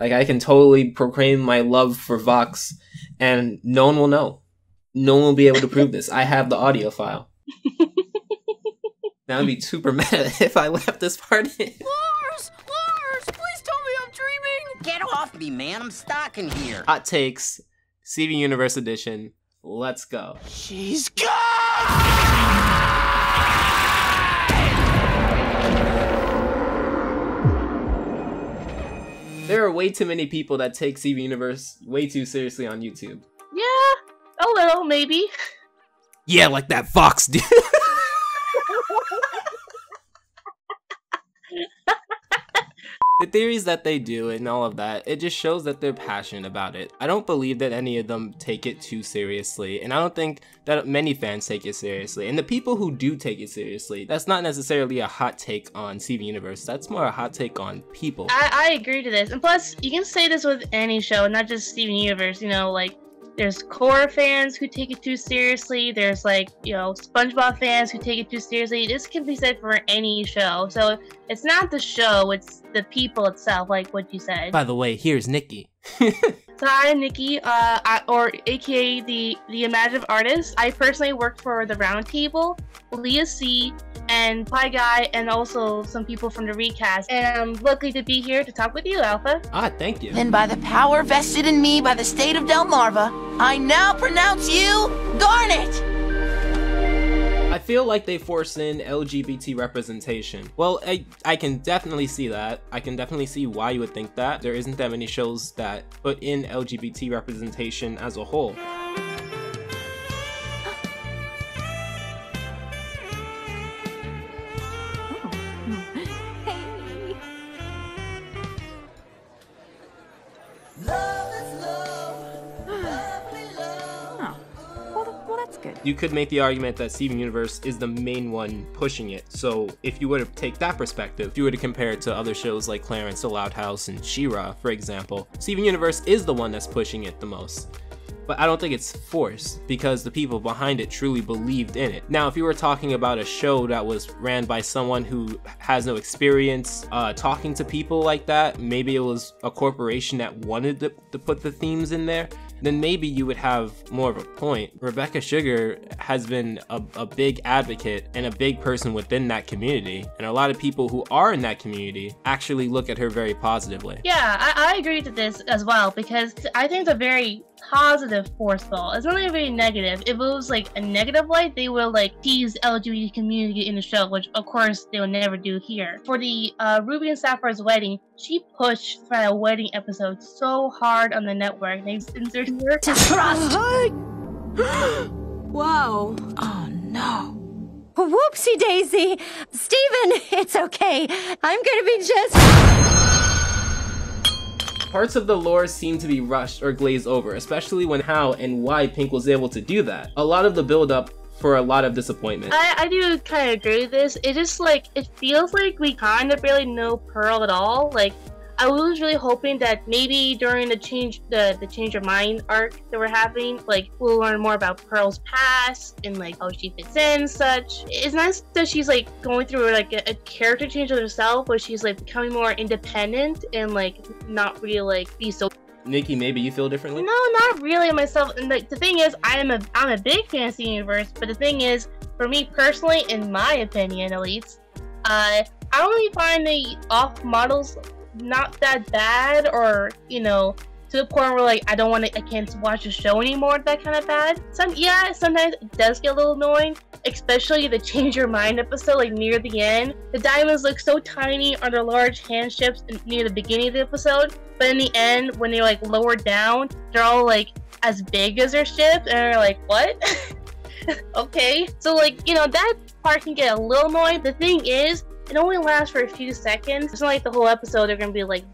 Like, I can totally proclaim my love for Vox, and no one will know. No one will be able to prove this. I have the audio file. That would be super meta if I left this part in. Lars! Lars! Please tell me I'm dreaming! Get off me, man. I'm stuck in here. Hot takes, Steven Universe edition. Let's go. She's gone! There are way too many people that take Steven Universe way too seriously on YouTube. Yeah, a little, maybe. Yeah, like that Vox dude. The theories that they do and all of that, it just shows that they're passionate about it. I don't believe that any of them take it too seriously, and I don't think that many fans take it seriously. And the people who do take it seriously, that's not necessarily a hot take on Steven Universe, that's more a hot take on people. I agree to this. And plus, you can say this with any show, not just Steven Universe, you know, like, there's Korra fans who take it too seriously. There's, like, you know, SpongeBob fans who take it too seriously. This can be said for any show. So it's not the show, it's the people itself, like what you said. By the way, here's Nikki. So I'm Nikki, or aka the Imaginative Artist. I personally work for the Roundtable, Leah C, and Pie Guy, and also some people from the recast. And I'm lucky to be here to talk with you, Alpha. Ah, thank you. Then by the power vested in me by the state of Delmarva, I now pronounce you Garnet! I feel like they force in LGBT representation. Well, I can definitely see that. I can definitely see why you would think that. There isn't that many shows that put in LGBT representation as a whole. You could make the argument that Steven Universe is the main one pushing it. So if you were to take that perspective, if you were to compare it to other shows like Clarence the Loud House and She-Ra, for example, Steven Universe is the one that's pushing it the most. But I don't think it's forced, because the people behind it truly believed in it. Now, if you were talking about a show that was ran by someone who has no experience talking to people like that, maybe it was a corporation that wanted to put the themes in there, then maybe you would have more of a point. Rebecca Sugar has been a big advocate and a big person within that community, and a lot of people who are in that community actually look at her very positively. Yeah, I agree to this as well, because I think it's a very positive force ball. It's not very negative. If it was like a negative light, they will like tease LGBT community in the show, which of course they will never do here. For the Ruby and Sapphire's wedding, she pushed for a wedding episode so hard on the network. They censored her. To trust! Whoa. Oh no. Whoopsie daisy! Steven, it's okay. I'm gonna be just... Parts of the lore seem to be rushed or glazed over, especially when how and why Pink was able to do that. A lot of the build-up for a lot of disappointment. I do kind of agree with this. It just like, it feels like we kind of barely know Pearl at all. Like, I was really hoping that maybe during the change your mind arc that we're having, like, we'll learn more about Pearl's past and like how she fits in and such. It's nice that she's like going through like a character change of herself, where she's like becoming more independent and like not really like be so. Nikki, maybe you feel differently? No, not really myself. And like the thing is, I'm a big fan of Steven Universe, but the thing is, for me personally, in my opinion at least, I only find the off models not that bad, or you know, to the point where like I can't watch the show anymore, that kind of bad. Sometimes it does get a little annoying, especially the change your mind episode, like near the end. The diamonds look so tiny on their large hand ships near the beginning of the episode, but in the end, when they're like lowered down, they're all like as big as their ships, and they're like, what? Okay, so like, you know, that part can get a little annoying. The thing is, it only lasts for a few seconds. It's not like the whole episode they're gonna be like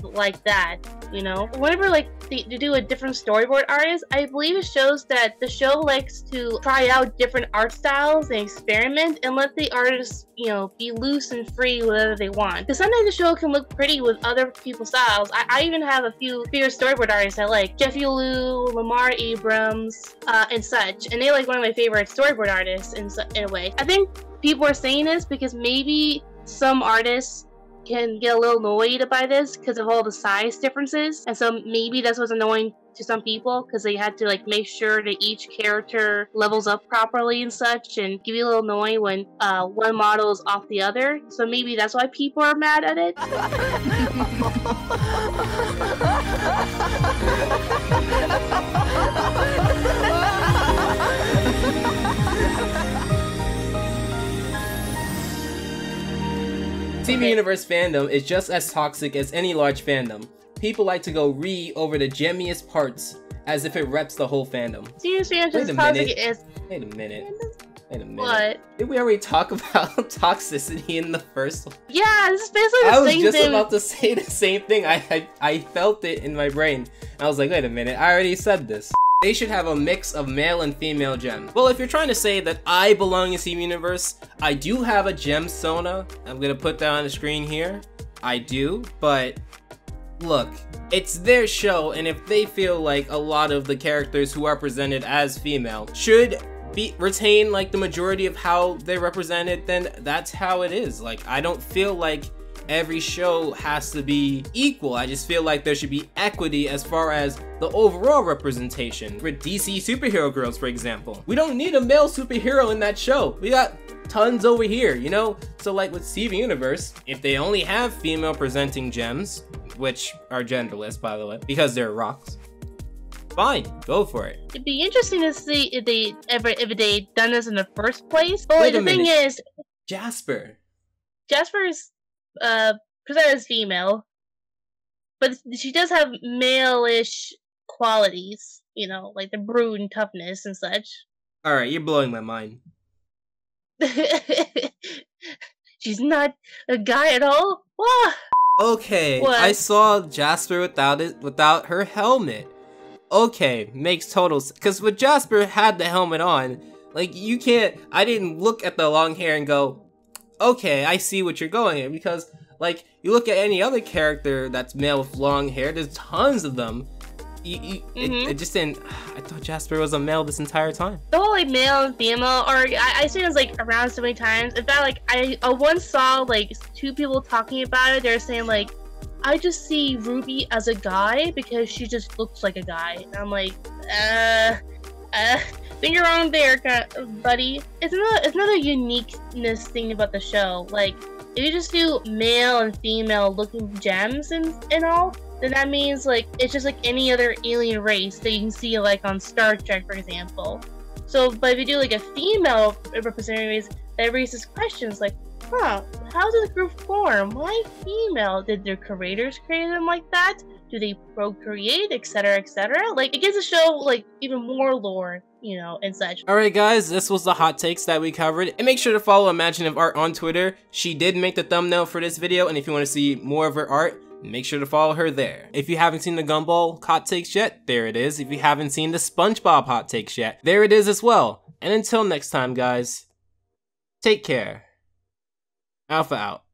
that, you know? Whenever like they do a different storyboard artist, I believe it shows that the show likes to try out different art styles and experiment and let the artists, you know, be loose and free whatever they want. Because sometimes the show can look pretty with other people's styles. I even have a few favorite storyboard artists I like. Jeffy Liu, Lamar Abrams, and such. And they like one of my favorite storyboard artists in a way. I think people are saying this because maybe some artists can get a little annoyed by this because of all the size differences, and so maybe that's what's annoying to some people because they had to like make sure that each character levels up properly and such, and give you a little annoying when one model is off the other. So maybe that's why people are mad at it. Steven Universe fandom is just as toxic as any large fandom. People like to go over the gemmiest parts as if it reps the whole fandom. Steven fans just toxic as. Wait a minute. What? Did we already talk about toxicity in the first one? Yeah, this is basically the same thing. I was just about to say the same thing. I felt it in my brain. I was like, wait a minute, I already said this. They should have a mix of male and female gems. Well, if you're trying to say that I belong in Steven Universe, I do have a gem Sona. I'm gonna put that on the screen here. I do, but look, it's their show, and if they feel like a lot of the characters who are presented as female should retain like the majority of how they're represented, then that's how it is. Like, I don't feel like every show has to be equal. I just feel like there should be equity as far as the overall representation. For DC superhero girls, for example, we don't need a male superhero in that show. We got tons over here, you know? So like with Steven Universe, if they only have female presenting gems, which are genderless by the way, because they're rocks, fine, go for it. It'd be interesting to see if they done this in the first place. But Wait the thing is, Jasper's presented as female, but she does have male-ish qualities, you know, like the brood and toughness and such. Alright, you're blowing my mind. She's not a guy at all? What? Okay, What? I saw Jasper without her helmet. Okay, makes total sense. Because when Jasper had the helmet on, like, you can't, I didn't look at the long hair and go, okay, I see what you're going at. Because, like, you look at any other character that's male with long hair, there's tons of them. It just didn't, I thought Jasper was a male this entire time. The whole, like, male and female, or I seen it like around so many times. In fact, like, I once saw, like, two people talking about it. They were saying, like, I just see Ruby as a guy because she just looks like a guy. And I'm like, think you're wrong there, buddy. It's another uniqueness thing about the show. Like, if you just do male and female looking gems and all, then that means, like, it's just like any other alien race that you can see, like, on Star Trek, for example. So, but if you do, like, a female representing race, that raises questions like, huh, how did the group form? Why female? Did their creators create them like that? Do they procreate, etc., etc.? Like, it gives the show, like, even more lore, you know, and such. Alright guys, this was the hot takes that we covered. And make sure to follow Imaginative Art on Twitter. She did make the thumbnail for this video, and if you want to see more of her art, make sure to follow her there. If you haven't seen the Gumball hot takes yet, there it is. If you haven't seen the SpongeBob hot takes yet, there it is as well. And until next time guys, take care. Alpha out.